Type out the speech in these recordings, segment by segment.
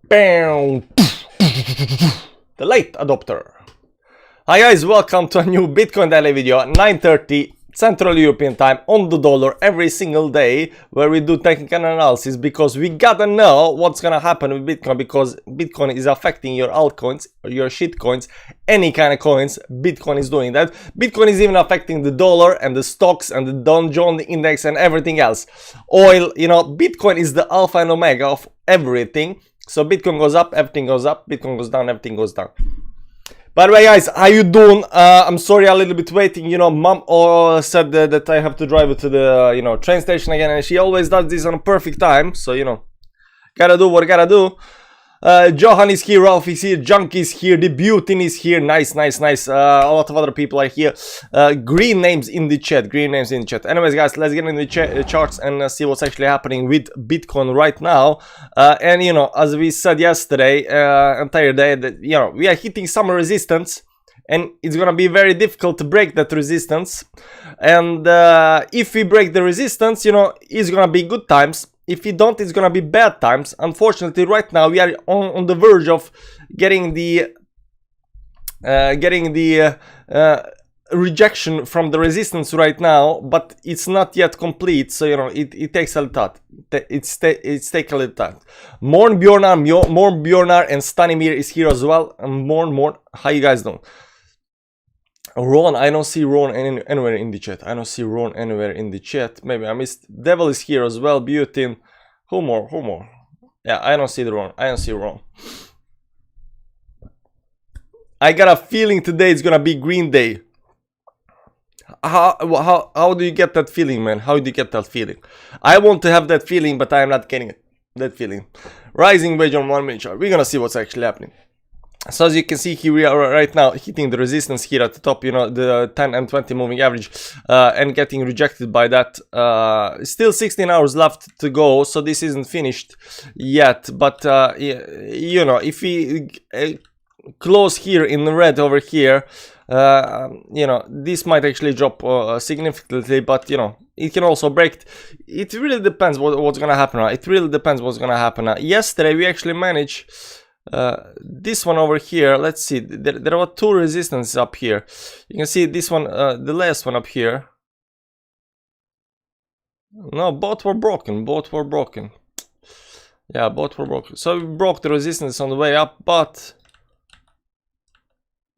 Bam! The late adopter. Hi guys, welcome to a new Bitcoin daily video at 9:30 Central European time on the dollar every single day, where we do technical analysis because we gotta know what's gonna happen with Bitcoin, because Bitcoin is affecting your altcoins, your shitcoins, any kind of coins. Bitcoin is doing that. Bitcoin is even affecting the dollar and the stocks and the Dow Jones index and everything else. Oil, you know, Bitcoin is the alpha and omega of everything. So Bitcoin goes up, everything goes up. Bitcoin goes down, everything goes down. By the way, guys, how you doing? I'm sorry, a little bit waiting. You know, mom said that I have to drive to the train station again, and she always does this on a perfect time. So gotta do what I gotta do. Johan is here, Ralph is here, Junk is here, the Butin is here. Nice. A lot of other people are here. Green names in the chat. Anyways, guys, let's get into the charts and see what's actually happening with Bitcoin right now. And as we said yesterday, entire day, that we are hitting some resistance, and it's gonna be very difficult to break that resistance. And if we break the resistance, it's gonna be good times. If we don't, it's gonna be bad times. Unfortunately, right now we are on the verge of getting the rejection from the resistance right now, but it's not yet complete. So it takes a little time. It's take a little time. Morn Bjornar and Stanimir is here as well. And Morn, how you guys doing? Ron, I don't see Ron anywhere in the chat. Maybe I missed. Devil is here as well. Butin. Who more? Yeah, I don't see the Ron. I got a feeling today it's gonna be green day. How do you get that feeling, man? How do you get that feeling? I want to have that feeling, but I am not getting that feeling. Rising wage on 1 minute chart. We're gonna see what's actually happening. So as you can see here, we are right now hitting the resistance here at the top, the 10 and 20 moving average, and getting rejected by that. Still 16 hours left to go, so this isn't finished yet. But if we close here in the red over here, this might actually drop significantly, but it can also break. It really depends what's gonna happen. Yesterday we actually managed this one over here. Let's see, there were two resistances up here. You can see this one, the last one up here. No, both were broken. Yeah, both were broken. So we broke the resistance on the way up, but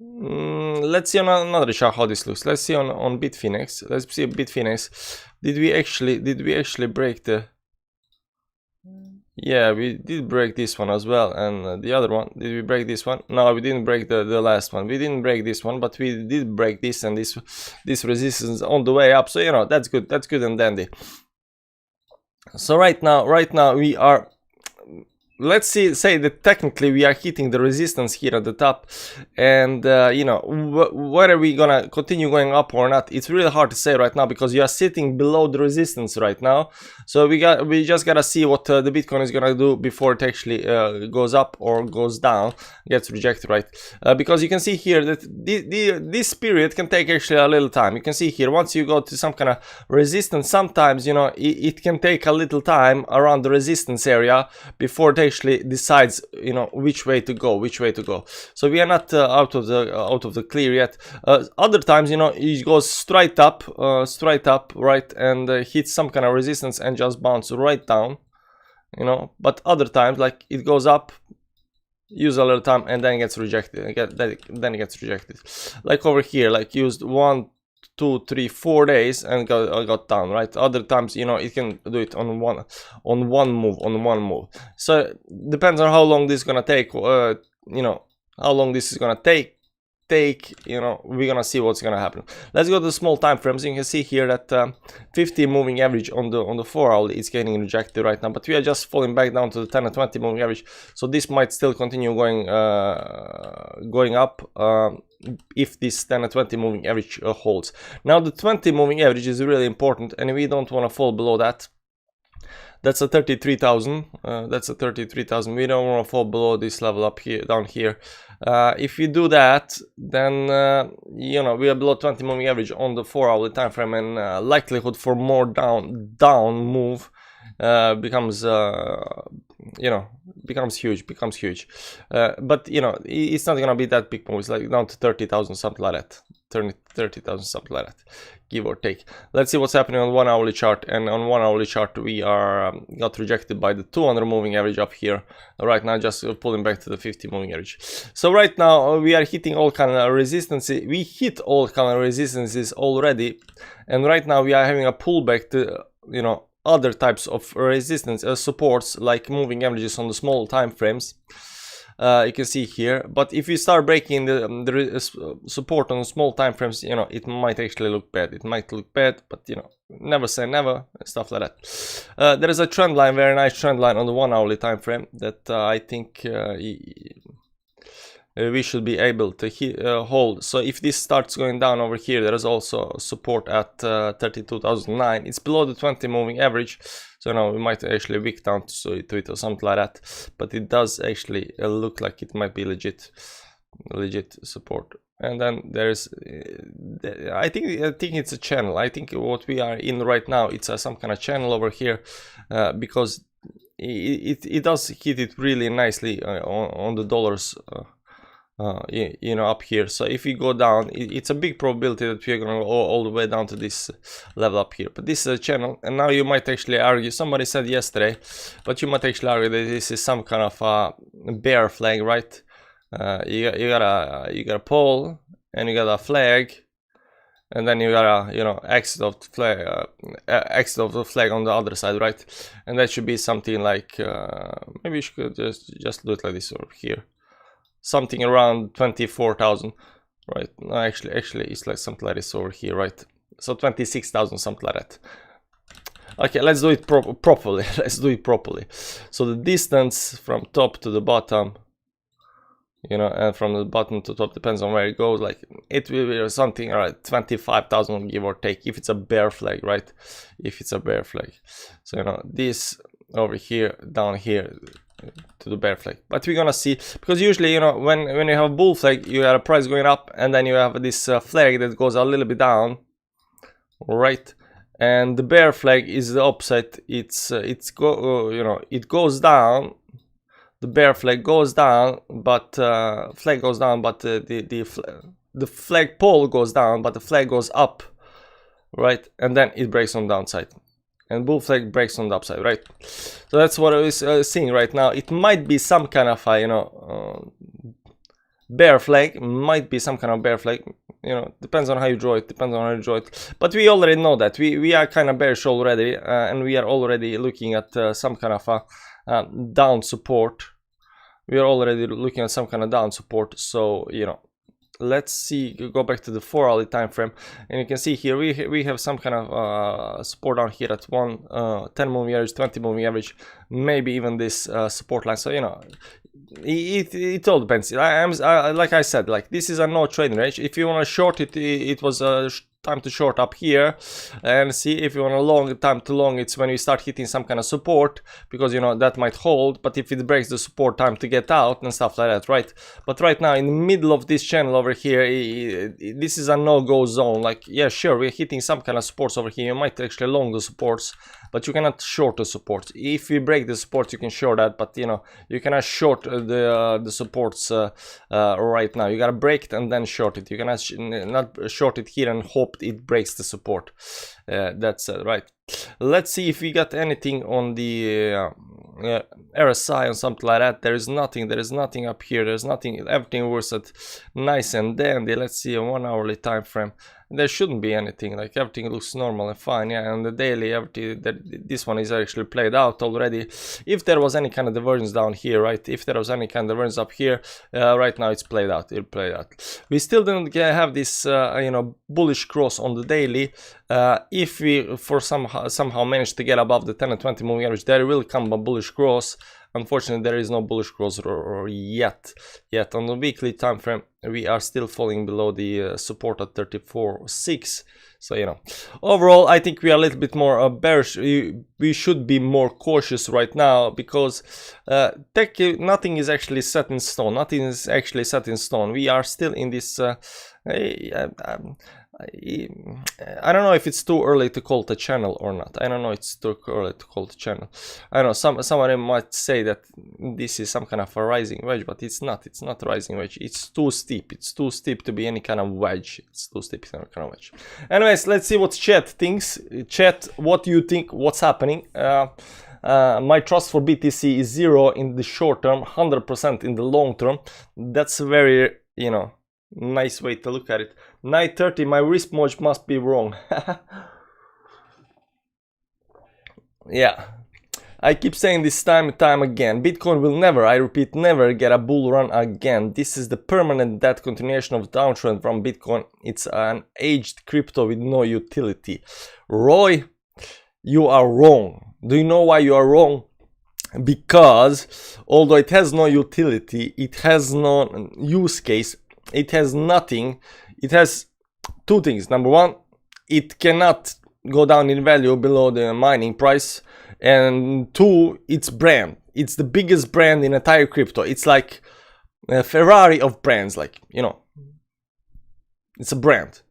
let's see on another chart how this looks. Let's see on Bitfinex. Let's see Bitfinex. Did we actually break the? Yeah, we did break this one as well, and the other one. Did we break this one? No, we didn't break the last one. We didn't break this one, but we did break this and this resistance on the way up. So that's good. That's good and dandy. So right now we are. Let's say that technically we are hitting the resistance here at the top, and whether we gonna continue going up or not, it's really hard to say right now, because you are sitting below the resistance right now. So we just gotta see what the Bitcoin is gonna do before it actually goes up or goes down, gets rejected, right? Because you can see here that this period can take actually a little time. You can see here, once you go to some kind of resistance, sometimes it can take a little time around the resistance area before it actually decides which way to go. So we are not out of the clear yet. Other times it goes straight up, right, and hits some kind of resistance and just bounce right down, but other times, like, it goes up, use a little time, and then it gets rejected. Then it gets rejected, like over here, like used 1, 2, 3, 4 days and got down, right? Other times it can do it on one move. So depends on how long this is gonna take. How long this is gonna take. We're gonna see what's gonna happen. Let's go to the small time frames. You can see here that 50 moving average on the 4 hour is getting rejected right now, but we are just falling back down to the 10 and 20 moving average. So this might still continue going up if this 10 and 20 moving average holds. Now the 20 moving average is really important, and we don't want to fall below that. That's a 33,000. We don't want to fall below this level up here, down here. If we do that, then we are below 20 moving average on the 4 hour time frame, and likelihood for more down move becomes you know, becomes huge, but you know, it's not gonna be that big move. It's like down to 30,000, something like that. 30,000, something like that, give or take. Let's see what's happening on 1 hourly chart. And on 1 hourly chart, we are got rejected by the 200 moving average up here right now, just pulling back to the 50 moving average. So right now we are hitting all kind of resistances. We hit all kind of resistances already, and right now we are having a pullback to, you know, other types of resistance supports, like moving averages on the small time frames. You can see here, but if you start breaking the support on small time frames, you know, it might actually look bad. It might look bad, but you know, never say never, stuff like that. There is a trend line, very nice trend line on the 1 hourly time frame that I think we should be able to hold. So if this starts going down over here, there is also support at 32,009. It's below the 20 moving average, so now we might actually wick down to it or something like that. But it does actually look like it might be legit support. And then there's I think it's a channel. I think what we are in right now, it's some kind of channel over here, because it does hit it really nicely on the dollars. You know, up here. So if we go down, it's a big probability that we're going to go all the way down to this level up here. But this is a channel, and now you might actually argue, somebody said yesterday, but you might actually argue that this is some kind of bear flag, right? You got a pole, and you got a flag, and then you got a, you know, exit of the flag on the other side, right? And that should be something like maybe you should just do it like this over here. Something around 24,000, right? No, actually it's like something like this over here, right? So 26,000, something like that. Okay, let's do it properly. Let's do it properly. So the distance from top to the bottom, you know, and from the bottom to top, depends on where it goes. Like it will be something around 25,000, give or take, if it's a bear flag, right? If it's a bear flag. So, you know, this over here, down here, to the bear flag. But we're gonna see, because usually, you know, when you have a bull flag, you have a price going up, and then you have this flag that goes a little bit down, right? And the bear flag is the opposite. You know, it goes down. The bear flag goes down, but flag goes down, but the flag pole goes down, but the flag goes up, right? And then it breaks on the downside. And bull flag breaks on the upside, right? So that's what I was seeing right now. It might be some kind of a, you know, bear flag. Might be some kind of bear flag. You know, depends on how you draw it. Depends on how you draw it. But we already know that we are kind of bearish already, and we are already looking at some kind of a down support. We are already looking at some kind of down support. So, you know, let's see, go back to the 4 hourly time frame, and you can see here we have some kind of support down here at 10 moving average, 20 moving average, maybe even this support line. So, you know, it all depends. Like I said, like this is a no trading range. If you want to short it, it was time to short up here, and see if you want a long time to long, it's when we start hitting some kind of support, because you know that might hold. But if it breaks the support, time to get out and stuff like that, right? But right now in the middle of this channel over here, this is a no-go zone. Like, yeah, sure, we're hitting some kind of supports over here. You might actually long the supports, but you cannot short the supports. If you break the supports, you can short that, but you know, you cannot short the supports right now. You gotta break it and then short it. You cannot not short it here and hope it breaks the support. That's right. Let's see if we got anything on the RSI or something like that. There is nothing up here. There's nothing. Everything was at nice and dandy. Let's see a 1 hourly time frame. There shouldn't be anything. Like everything looks normal and fine. Yeah, and the daily, this one is actually played out already. If there was any kind of divergence down here, right? If there was any kind of divergence up here, right now it's played out. It played out. We still didn't have this, you know, bullish cross on the daily. If we somehow manage to get above the 10 and 20 moving average, there will come a bullish cross. Unfortunately, there is no bullish cross yet. On the weekly time frame, we are still falling below the support at 34.6. So, you know, overall, I think we are a little bit more bearish. We should be more cautious right now, because nothing is actually set in stone. Nothing is actually set in stone. We are still in this I don't know if it's too early to call it a channel or not. I don't know, it's too early to call it a channel. I don't know, someone might say that this is some kind of a rising wedge, but it's not a rising wedge. It's too steep. It's too steep to be any kind of wedge. It's too steep to be any kind of wedge. Anyways, let's see what chat thinks. Chat, what do you think? What's happening? My trust for BTC is 0 in the short term, 100% in the long term. That's a very, you know, nice way to look at it. 9:30, my risk mod must be wrong. Yeah, I keep saying this time and time again. Bitcoin will never, I repeat, never get a bull run again. This is the permanent dead continuation of downtrend from Bitcoin. It's an aged crypto with no utility. Roy, you are wrong. Do you know why you are wrong? Because although it has no utility, it has no use case, it has nothing. It has two things. Number one, it cannot go down in value below the mining price. And two, its brand. It's the biggest brand in entire crypto. It's like a Ferrari of brands, like, you know. It's a brand.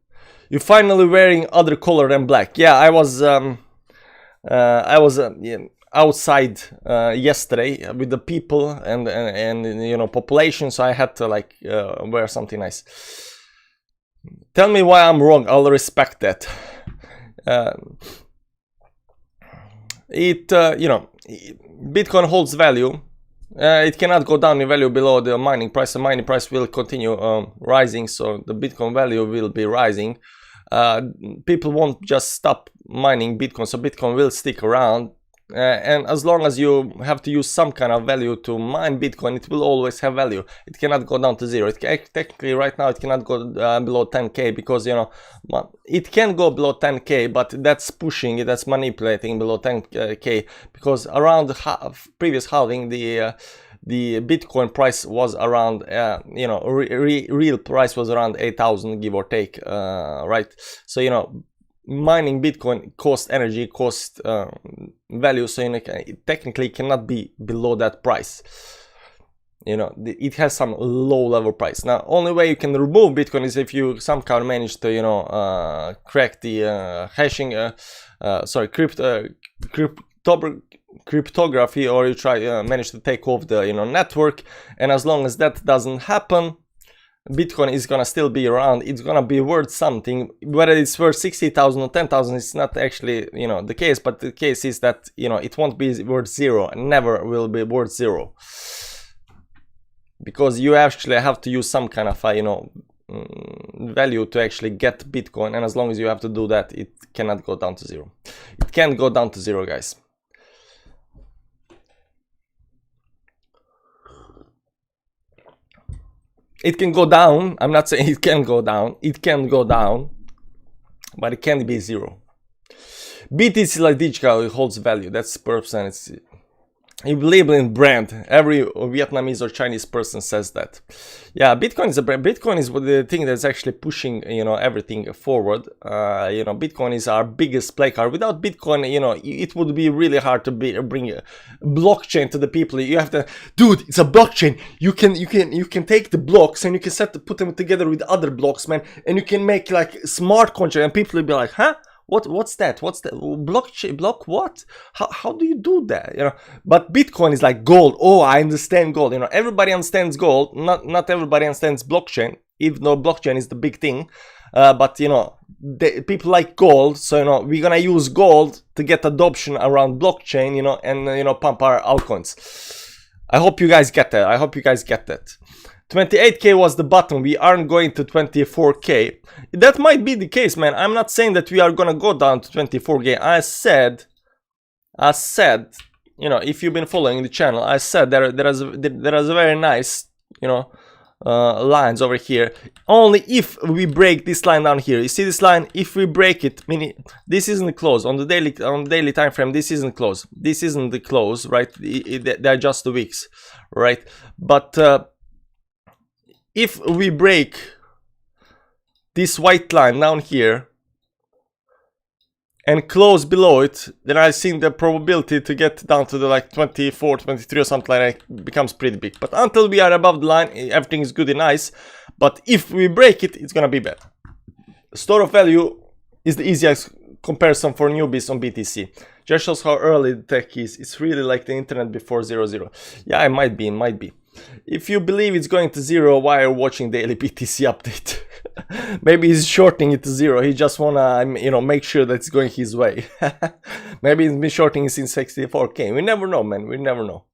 You're finally wearing other color than black. Yeah, I was outside yesterday with the people and you know, population, so I had to like wear something nice. Tell me why I'm wrong, I'll respect that. You know, Bitcoin holds value. It cannot go down in value below the mining price. The mining price will continue rising, so the Bitcoin value will be rising. People won't just stop mining Bitcoin, so Bitcoin will stick around. And as long as you have to use some kind of value to mine Bitcoin, it will always have value. It cannot go down to 0. Technically, right now, it cannot go below 10k because, you know, it can go below 10k, but that's pushing it, that's manipulating below 10k because around the previous halving, the Bitcoin price was around, you know, real price was around 8,000, give or take, right? So, you know, mining Bitcoin costs energy, costs value, so, you know, it technically cannot be below that price. You know, it has some low level price. Now, only way you can remove Bitcoin is if you somehow manage to, you know, crack the hashing, cryptography, or you try manage to take off the, you know, network. And as long as that doesn't happen, Bitcoin is gonna still be around. It's gonna be worth something. Whether it's worth 60,000 or 10,000, it's not actually, you know, the case. But the case is that, you know, it won't be worth 0 and never will be worth 0, because you actually have to use some kind of, you know, value to actually get Bitcoin. And as long as you have to do that, it cannot go down to 0. It can't go down to 0, guys. It can go down. I'm not saying it can go down. It can go down, but it can't be 0. BTC like digital, it holds value. That's percent. It's, you believe in brand. Every Vietnamese or Chinese person says that. Yeah, Bitcoin is a brand. Bitcoin is the thing that's actually pushing, you know, everything forward. You know, Bitcoin is our biggest play card. Without Bitcoin, you know, it would be really hard to bring a blockchain to the people. You have to, dude, it's a blockchain. You can take the blocks and you can put them together with other blocks, man, and you can make like smart contract, and people will be like, huh? What's that? What's that? Blockchain? Block what? How do you do that? You know. But Bitcoin is like gold. Oh, I understand gold. You know, everybody understands gold. Not everybody understands blockchain. Even though blockchain is the big thing, but you know, people like gold. So, you know, we're gonna use gold to get adoption around blockchain. You know, and you know, pump our altcoins. I hope you guys get that. I hope you guys get that. 28k was the bottom. We aren't going to 24k. That might be the case, man. I'm not saying that we are gonna go down to 24k. I said, you know, if you've been following the channel, I said there is a very nice, you know, lines over here. Only if we break this line down here. You see this line? If we break it, meaning this isn't close on the daily time frame. This isn't close. This isn't the close, right? They're just the weeks, right? But if we break this white line down here and close below it, then I think the probability to get down to the like 24, 23 or something like that becomes pretty big. But until we are above the line, everything is good and nice. But if we break it, it's gonna be bad. Store of value is the easiest comparison for newbies on BTC. Just shows how early the tech is. It's really like the internet before 0.0. Yeah, it might be, it might be. If you believe it's going to 0, why are you watching daily BTC update? Maybe he's shorting it to 0. He just wanna, you know, make sure that it's going his way. Maybe he's been shorting it since 64k. We never know, man. We never know.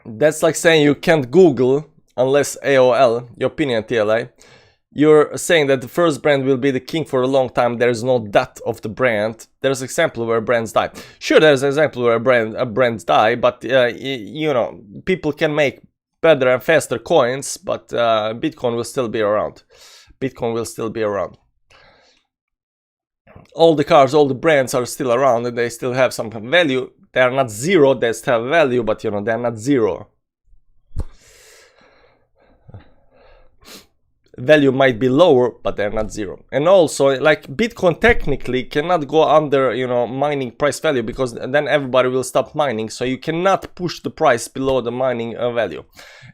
That's like saying you can't Google unless AOL, your opinion, TLA. You're saying that the first brand will be the king for a long time. There is no death of the brand. There's an example where brands die. Sure, there's an example where brands die, but you know, people can make better and faster coins, but Bitcoin will still be around. Bitcoin will still be around. All the cars, all the brands are still around, and they still have some value. They are not zero. They still have value, but you know, they're not zero. Value might be lower, but they're not zero. And also, like, Bitcoin technically cannot go under, you know, mining price value, because then everybody will stop mining. So you cannot push the price below the mining value.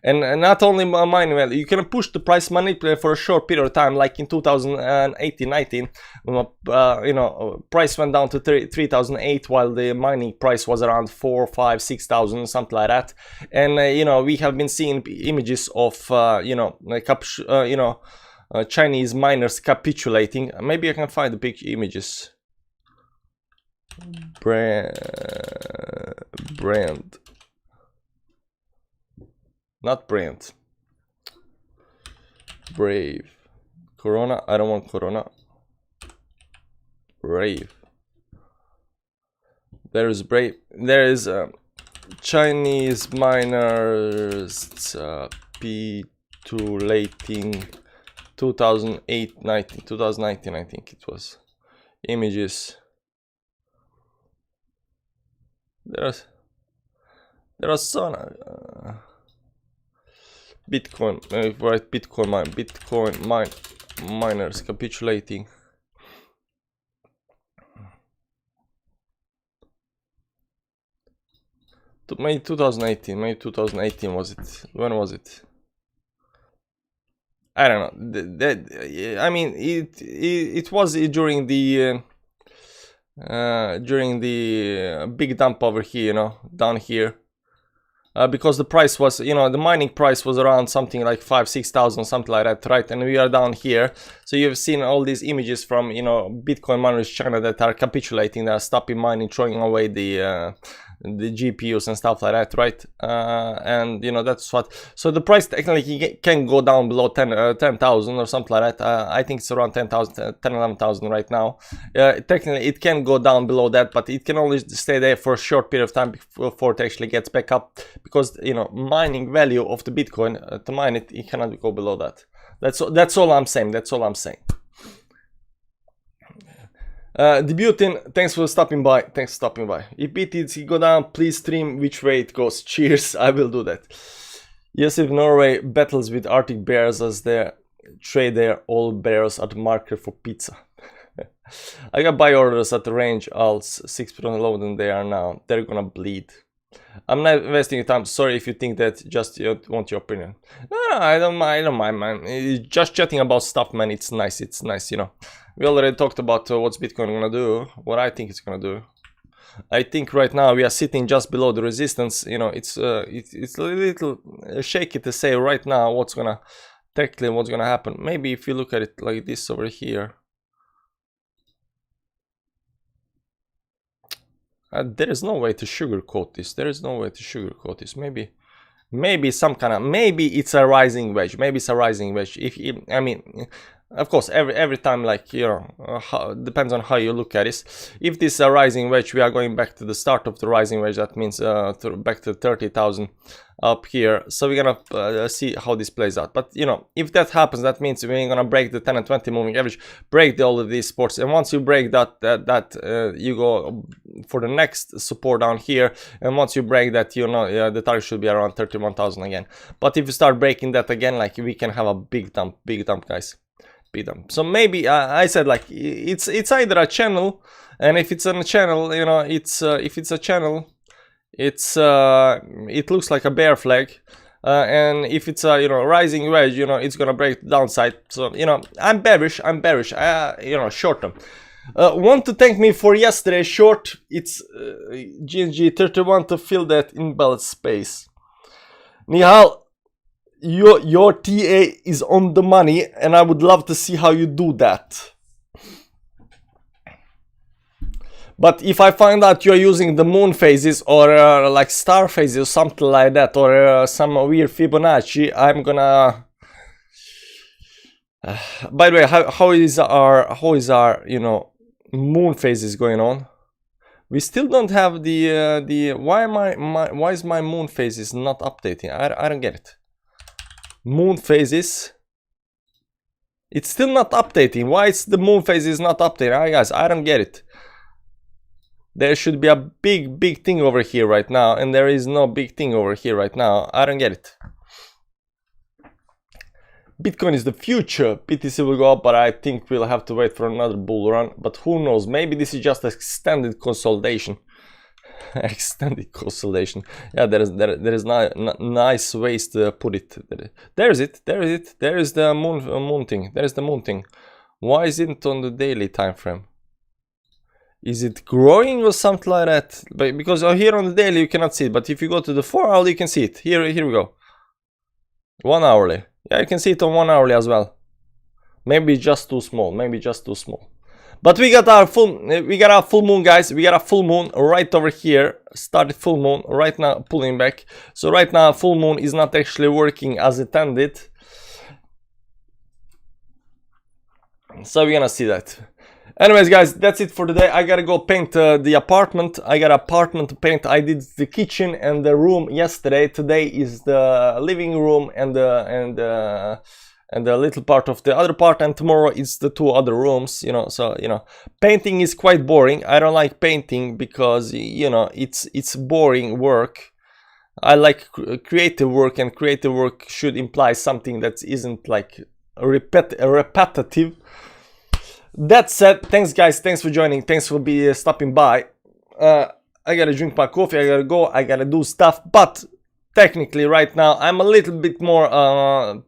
And not only mining value, you can push the price manipulate for a short period of time, like in 2018-19, you know, price went down to 3,008 while the mining price was around 4, 5, 6,000, something like that. And you know, we have been seeing images of you know, like Chinese miners capitulating. Maybe I can find the big images. Brand, not brand. Brave. Corona. I don't want Corona. Brave. There is Brave. There is Chinese miners capitulating 2019, I think it was. Images. There are some Bitcoin, right? Bitcoin miners capitulating. May 2018 was it? When was it? I don't know. I mean, it was during the big dump over here, you know, down here. Because the price was, you know, the mining price was around something like 5,000-6,000, something like that, right? And we are down here. So you've seen all these images from, you know, Bitcoin miners China that are capitulating, that are stopping mining, throwing away the GPUs and stuff like that, right? And you know, that's what. So the price technically can go down below 10,000 or something like that. I think it's around 10,000, 11,000 right now. Technically, it can go down below that, but it can only stay there for a short period of time before it actually gets back up. Because, you know, mining value of the Bitcoin, to mine it, it cannot go below that. That's all I'm saying. That's all I'm saying. Debuting, thanks for stopping by. Thanks for stopping by. If BTC go down, please stream which way it goes. Cheers, I will do that. Yes, if Norway battles with Arctic bears as they trade their old bears at the market for pizza. I got buy orders at the range alts 6% lower than they are now. They're gonna bleed. I'm not investing your time. Sorry if you think that, just want your opinion. No, I don't mind, man. It's just chatting about stuff, man. It's nice, you know. We already talked about what's Bitcoin gonna do, what I think it's gonna do. I think right now we are sitting just below the resistance. You know, it's a little shaky to say right now what's gonna happen. Maybe if you look at it like this over here. There is no way to sugarcoat this. Maybe some kind of, maybe it's a rising wedge. I mean, of course, every time, like, you know, depends on how you look at it. If this is a rising wedge, we are going back to the start of the rising wedge. That means back to 30,000 up here. So we're gonna see how this plays out. But you know, if that happens, that means we're gonna break the 10 and 20 moving average, break all of these supports, and once you break that, you go for the next support down here. And once you break that, you know, the target should be around 31,000 again. But if you start breaking that again, like, we can have a big dump, guys. So maybe I said, like, it's either a channel, and if it's on a channel, you know, it's if it's a channel, It's it looks like a bear flag. And if it's a rising wedge, it's gonna break the downside. So I'm bearish. Short term. Want to thank me for yesterday short. It's GNG31 to fill that imbalance space. Nihal, your TA is on the money, and I would love to see how you do that. But if I find out you're using the moon phases or like star phases or something like that, or some weird Fibonacci, I'm gonna. By the way, how is our moon phases going on? We still don't have the why is my moon phases not updating? I don't get it. Moon phases. It's still not updating. Why is the moon phases not updating? Guys, I don't get it. There should be a big thing over here right now, and there is no big thing over here right now. I don't get it. Bitcoin is the future. BTC will go up, but I think we'll have to wait for another bull run. But who knows? Maybe this is just extended consolidation. Extended consolidation. Yeah, there is nice ways to put it. There is it. There is the moon thing. There is the moon thing. Why is it on the daily time frame? Is it growing or something like that? Because here on the daily you cannot see it, but if you go to the 4 hourly you can see it. Here we go. 1 hourly. Yeah, you can see it on 1 hourly as well. Maybe just too small. But we got our full moon, guys. We got a full moon right over here. Started full moon right now, pulling back. So right now full moon is not actually working as intended. So we're gonna see that. Anyways, guys, that's it for today. I gotta go paint the apartment. I got an apartment to paint. I did the kitchen and the room yesterday. Today is the living room and the little part of the other part, and tomorrow is the 2 other rooms. So painting is quite boring. I don't like painting because it's boring work. I like creative work, and creative work should imply something that isn't like repetitive. That said, thanks guys, thanks for joining, thanks for stopping by. I gotta drink my coffee, I gotta go, I gotta do stuff, but technically right now I'm a little bit more I'm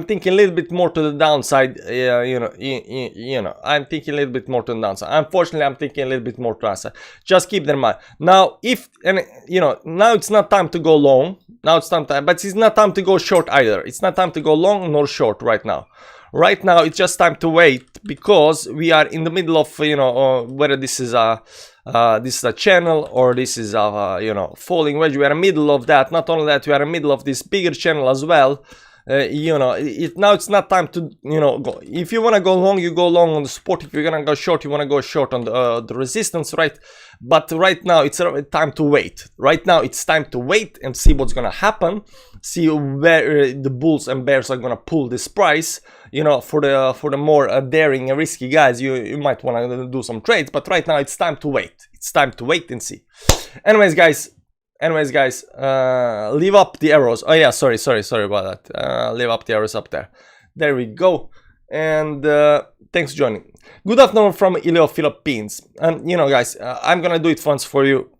thinking a little bit more to the downside. I'm thinking a little bit more to the downside. Unfortunately, I'm thinking a little bit more to the downside. Just keep that in mind. Now now it's not time to go long. Now it's time, but it's not time to go short either. It's not time to go long nor short right now. Right now it's just time to wait, because we are in the middle of whether this is a channel or this is a falling wedge. We are in the middle of that. Not only that, we are in the middle of this bigger channel as well. Now it's not time to go. If you want to go long, you go long on the support. If you're gonna go short, you want to go short on the resistance, right? But right now it's time to wait. Right now it's time to wait and see what's gonna happen. See where the bulls and bears are gonna pull this price. For the more daring and risky guys, you might want to do some trades. But right now it's time to wait. It's time to wait and see. Anyways, guys, leave up the arrows. Oh yeah, sorry about that. Leave up the arrows up there. There we go. And thanks for joining. Good afternoon from Ileo, Philippines. And guys, I'm gonna do it once for you.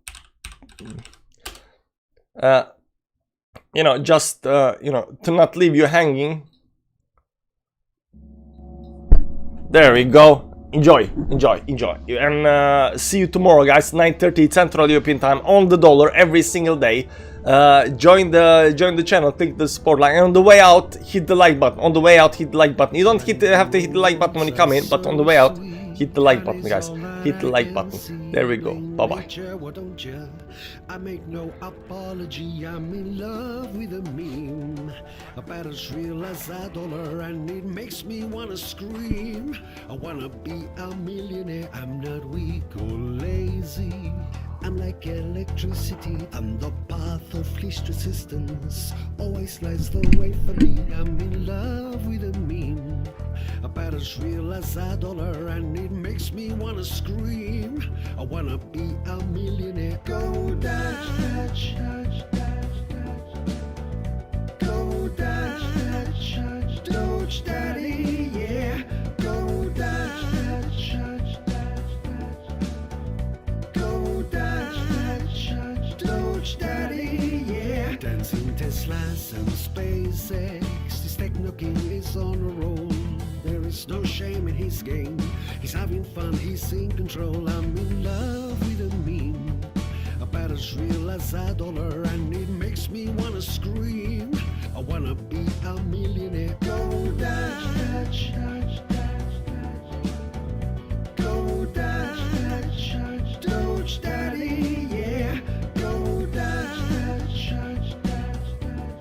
Just to not leave you hanging. There we go. Enjoy. And see you tomorrow, guys. 9:30 Central European Time on the dollar every single day. Join the channel, click the support line, and on the way out, hit the like button. On the way out, hit the like button. You don't have to hit the like button when you come in, but on the way out, hit the like button, guys. Hit the like button. There we go. Bye bye. I make no apology, I'm in love with a meme. About as real as a dollar, and it makes me wanna scream. I wanna be a millionaire, I'm not weak or lazy. I'm like electricity on the path of least resistance. Always lies the way for me, I'm in love with a meme. About as real as a dollar, and it makes me wanna scream. I wanna be a millionaire. Go dash, dash, dash, dash, dash. Go dash, dash, dash, Doge Daddy, yeah. Go dash, dash, dash, dash, dash. Go dash, dash, dash. Teslas and SpaceX, this techno king is on a roll. There is no shame in his game. He's having fun, he's in control. I'm in love with a meme, about as real as a dollar, and it makes me wanna scream. I wanna be a millionaire. Go dash, dash, dash, dash. Go dash, dash, dash, Doge Daddy, yeah. Go dash, dash, dash, dash, dash.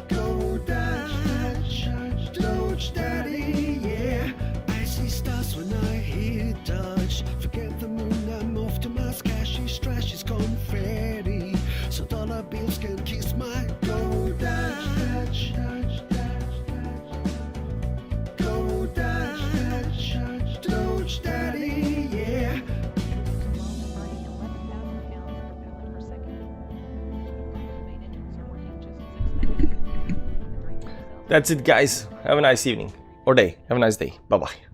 Go dash, dash, dash, Doge Daddy, yeah. I see stars when I hit touch. Forget the moon, I'm off to Mars. Cash is trash, is confetti, so dollar bills can kiss my go dash, dash, dash, dash, dash. Go dash, dash, dash, Doge Daddy, yeah. That's it, guys. Have a nice evening or day. Have a nice day. Bye bye.